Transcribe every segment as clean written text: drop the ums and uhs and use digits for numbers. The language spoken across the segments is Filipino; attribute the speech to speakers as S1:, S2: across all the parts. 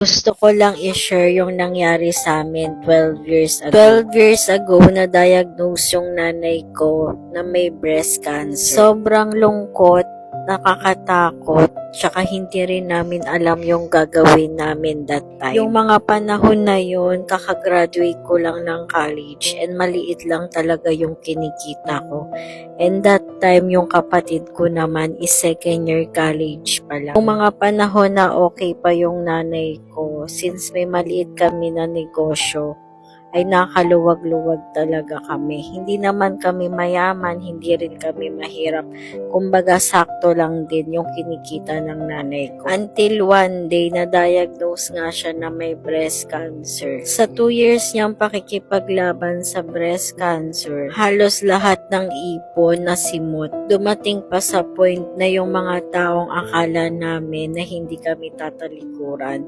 S1: Gusto ko lang i-share yung nangyari sa amin 12 years ago. 12 years ago, na-diagnose yung nanay ko na may breast cancer. Sobrang lungkot, nakakatakot, tsaka hindi rin namin alam yung gagawin namin that time. Yung mga panahon na yun, kakagraduate ko lang ng college and maliit lang talaga yung kinikita ko. And that time, yung kapatid ko naman is second year college pa lang. Yung mga panahon na okay pa yung nanay ko, since may maliit kami na negosyo, ay nakaluwag-luwag talaga kami. Hindi naman kami mayaman, hindi rin kami mahirap. Kumbaga, sakto lang din yung kinikita ng nanay ko. Until one day, na-diagnose nga siya na may breast cancer. Sa 2 years niyang pakikipaglaban sa breast cancer, halos lahat ng ipon na simot. Dumating pa sa point na yung mga taong akala namin na hindi kami tatalikuran,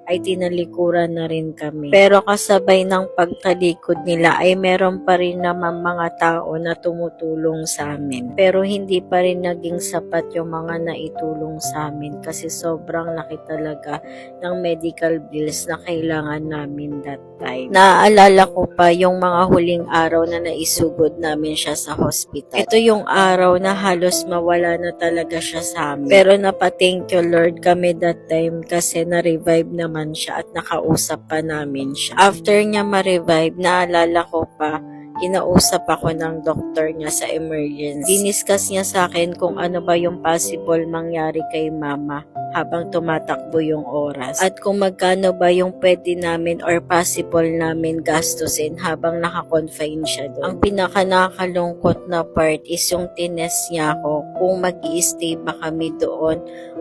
S1: ay tinalikuran na rin kami. Pero kasabay ng pagtalikod nila ay meron pa rin naman mga tao na tumutulong sa amin. Pero hindi pa rin naging sapat yung mga naitulong sa amin kasi sobrang laki talaga ng medical bills na kailangan namin that time. Naaalala ko pa yung mga huling araw na naisugod namin siya sa hospital. Ito yung araw na halos mawala na talaga siya sa amin. Pero thank you Lord kami that time kasi na-revive naman siya at nakausap pa namin siya. After niya ma-revive, naalala ko pa, kinausap ako ng doktor niya sa emergency. Diniscuss niya sa akin kung ano ba yung possible mangyari kay mama habang tumatakbo yung oras. At kung magkano ba yung pwede namin or possible namin gastusin habang naka-confine siya doon. Ang pinaka nakakalungkot na part is yung tinest niya ako kung mag-i-stay ba kami doon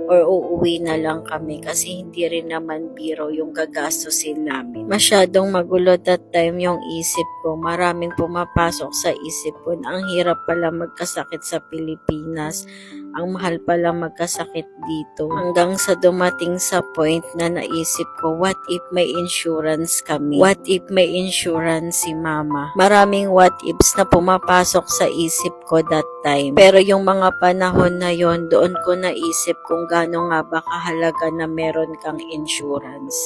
S1: or uuwi na lang kami kasi hindi rin naman biro yung gagastusin namin. Masyadong magulo that time yung isip ko. Maraming pumapasok sa isip ko na ang hirap pala magkasakit sa Pilipinas. Ang mahal pala magkasakit dito. Hanggang sa dumating sa point na naisip ko, what if may insurance kami? What if may insurance si mama? Maraming what ifs na pumapasok sa isip ko that time. Pero yung mga panahon na yon, doon ko naisip kung gaano nga ba kahalaga na meron kang insurance.